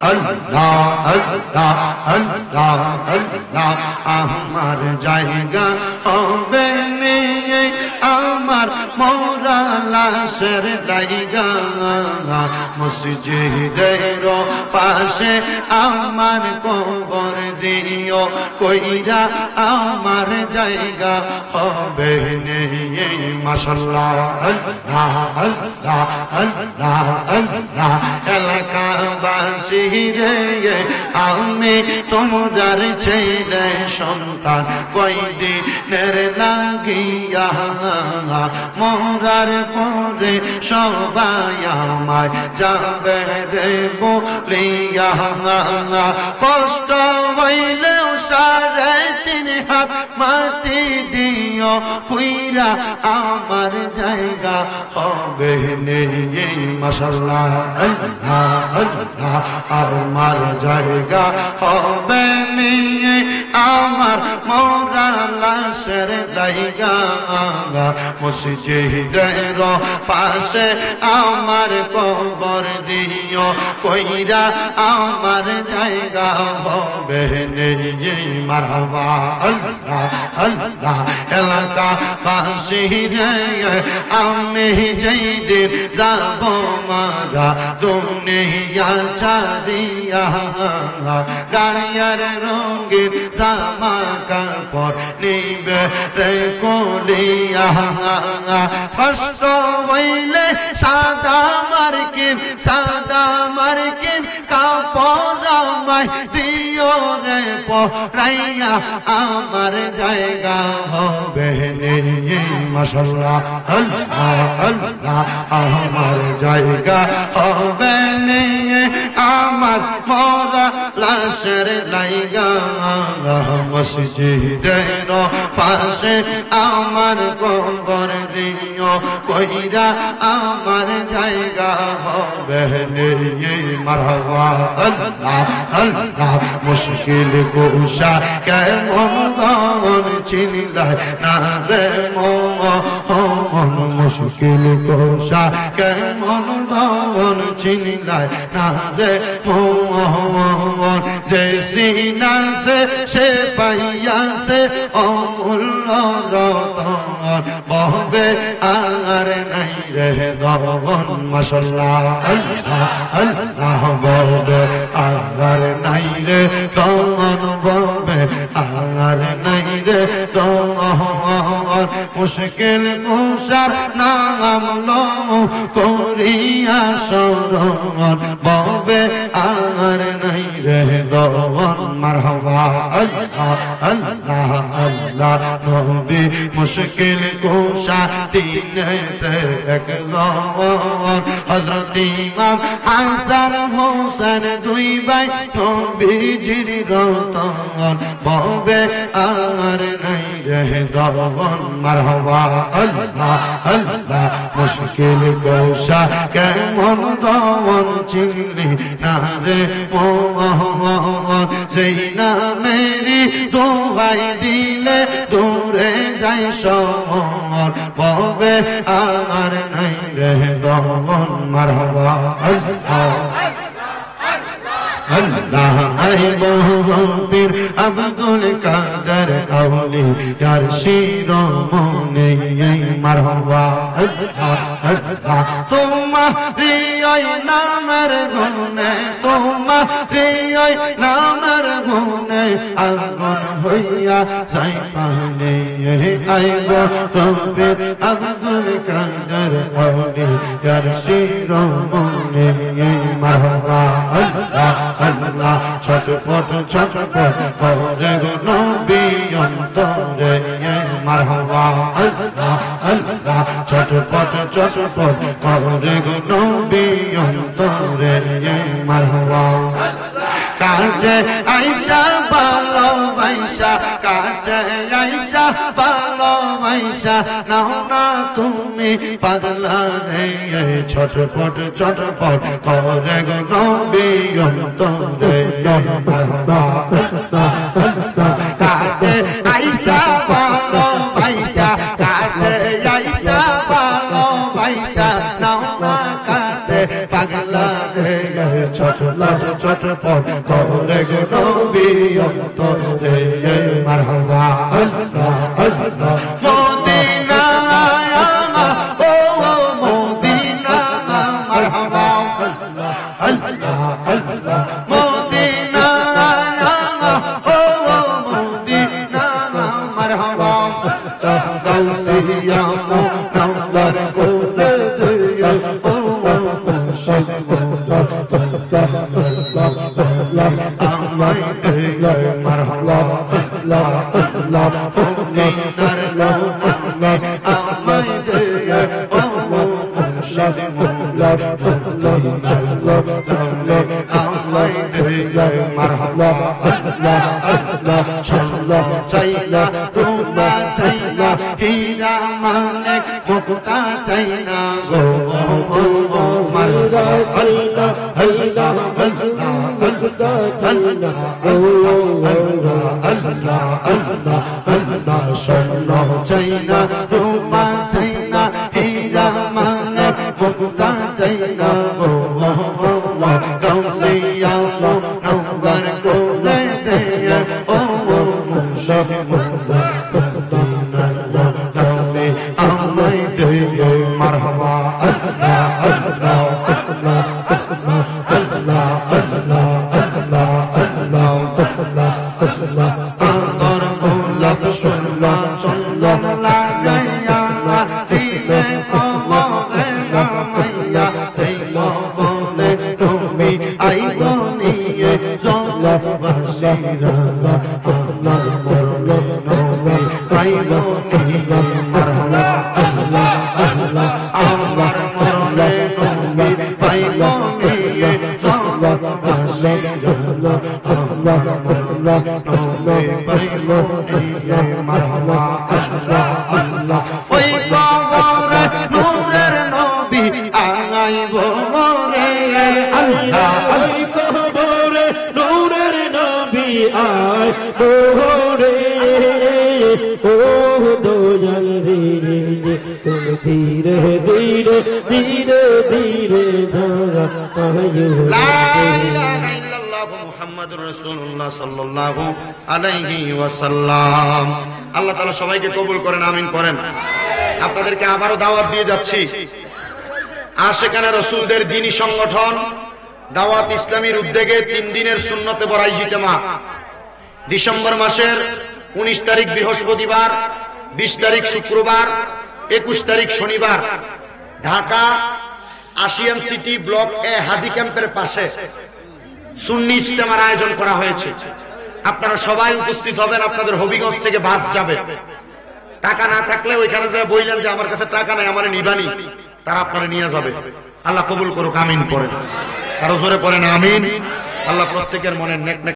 আল্লাহ আল্লাহ আল্লাহ আল্লাহ আমার জায়গা হবে নিয়ে আমার মোরা লাশের লাইগা মসজিদের পাশে আমার কবর দিও কইরা আমার জায়গা হবে নিয়ে মাশাআল্লাহ আল্লাহ আল্লাহ আল্লাহ আল্লাহ এলাকাবাসী রে আমি তোমার ছেলে সন্তান কয়দিনের লাগিয়া মরার পরে সবাই আমায় যাবে রে বলিয়া কষ্ট হইলেও সাড়ে তিন হাত মাটি দিও কইরা আমার জায়গা হবে নেই মাশাআল্লাহ আল্লাহ আল্লাহ আমার জায়গা হবে নিয়ে আমার মোরা লাশের জায়গা মসজিদের পাশে আমার কবর দিও কইরা আমার জায়গা হবে নিয়ে মারহাবা আল্লাহ আল্লাহ এলাকা বাসী রে আমি যেদিন যাব মারা দুনিয়া ছাড়িয়া গায়ের রঙের জামা কাপড় নিবে রে কলিয়া কষ্ট হইলে সাদা মার্কিন কাপড় আমায় দিও রে পরাইয়া আমার জায়গা হবে নিয়ে মাশাআল্লাহ আল্লাহ আল্লাহ আমার জায়গা হবে নিয়ে আমার মোরা লাশের লাইগা মসজিদের পাশে আমার কবর দিও কইরা আমার জায়গা হবে নিয়ে মারহাবা আল্লাহ আল্লাহ মুশকিল কুশা কেমন গন চিনিলাই না রে মন মুশকিল কুশা কেমন গন চিনিলাই না রে মন যে সিনা সে পাইয়াছে অমূল্য রতন বহবে আর নাই রে গগন মাশাআল্লাহ আল্লাহ আল্লাহ বহবে আর নাই রে গগন বহবে আর নাই রে গগন মুশকিল কুশার নাম লো করিয়া শরণ বহবে আর নাই রে গগন মারহাবা আল্লাহ আল্লাহ আল্লাহ নবী মুশকিল কুশা দিনেতে একজন হযরত ইমাম হাসান হোসেন দুই ভাই নবীজির রতন বহবে আর নাই রে গগন মারহাবা আল্লাহ আল্লাহ মুশকিল কুশা কেমন গগন চিনলি না রে মোহন সেই না মেরি দোহাই দিলে দূরে যাই শহর বহবে আর নাই রে গগন মারহাবা আল্লাহ আল্লাহ আই বহুবীর আব্দুল কাদের আউলি যার শিরোমণি মারহাবা আল্লাহ আল্লাহ তোমারি ওই নামের গুণে তোমারি ওই নামের গুণে আগুন হইয়া যাই পানে আইব রব্বির আব্দুল কাদের আউলি যার শিরোমণি মারহাবা আল্লাহ আল্লাহ ছটপট করে গো নবী অন্তরে মারহাবা আল্লাহ আল্লাহ ছটপট করে গো নবী অন্তরে মারহাবা কাছে আইসা ভালোবাসা কাছে আইসা ভালোবাসা নাও না তুমি পাগলা রে ছটপট করে গো নবী অন্তরে মারহাবা কাছে আইসা ভালোবাসা কাছে আইসা ভালোবাসা নাও না কাছে পাগলা রে ছটপট চটপট করে গো নবী অন্তরে মারহাবা আল্লাহ আল্লাহ মদিনা ও মদিনা মারহাবা আল্লাহ আল্লাহ মদিনা ও মদিনা মারহাবা গাউসিয়া মুনওয়ার কোলে দিয়া ও আমায় দে মারহাবা আল্লাহ আল্লাহ মদিনার লোনা আমায় দে ও আমায় দে মারহাবা আল্লাহ আল্লাহ সাল্লাহ চাইনা রূপা চাইনা হীরা মানিক মুক্তা চাইনা গো মারহাবা আল্লাহ আল্লাহ আল্লাহ আল্লাহ চাইনা আল্লাহ আল্লাহ আল্লাহ আল্লাহ সোনা চাইনা রূপা চাইনা হীরা মানিক মুক্তা চাইনা গো গাউসিয়া মুনওয়ার কোলে দিয়া ও আমায় দে মারহাবা আল্লাহ আল্লাহ আল্লাহ আল্লাহ আল্লাহ আল্লাহ আল্লাহ আল্লাহ আতর গোলাপ সোনা চন্দন লাগাইয়া দিলে কমরে গামাইয়া সেই বলে তুমি আইব নিয়ে জগৎবাসীরা আল্লাহ বলে নবী আইব নিয়ে মারহাবা আল্লাহ আল্লাহ আমার মরলে নবী আইব নিয়ে জগৎবাসীরা আল্লাহ বলে নবী আইব নিয়ে মারহাবা আল্লাহ আল্লাহ ওই কবরে নূরের নবী আইব রে আল্লাহ ওই কবরে নূরের নবী আইব রে ও দয়াল রে তুমি ধীরে ধীরে ধীরে ধীরে ধরা আয়ো লা ইলাহা ইল্লাল্লাহ মুহাম্মাদুর রাসূলুল্লাহ সাল্লাল্লাহু আলাইহি ওয়াসাল্লাম। আল্লাহ তাআলা সবাইকে কবুল করেন, আমিন করেন। আপনাদেরকে আবারো দাওয়াত দিয়ে যাচ্ছি আশিকানে রাসূলদের দ্বীনি সংগঠন দাওয়াত ইসলামীর উদ্যোগে 3 দিনের সুন্নতে বড়াই ইজতেমা ডিসেম্বর মাসের 19 তারিখ বৃহস্পতিবার, 20 তারিখ শুক্রবার, 21 তারিখ শনিবার Dhaka Ashiyan city block A হাজি ক্যাম্পের পাশে সুন্নি ইজতেমার আয়োজন করা হয়েছে। আপনারা সবাই উপস্থিত হবেন। আপনাদের হবিগঞ্জ থেকে বাস যাবে। টাকা না থাকলে ওইখানে যা বললেন যে আমার কাছে টাকা নাই, আমার নিবানি, তারা আপনারা নিয়ে যাবে। আল্লাহ কবুল করুক, আমিন পড়েন, কারো জোরে পড়েন আমিন। আল্লাহ প্রত্যেকের মনের নেক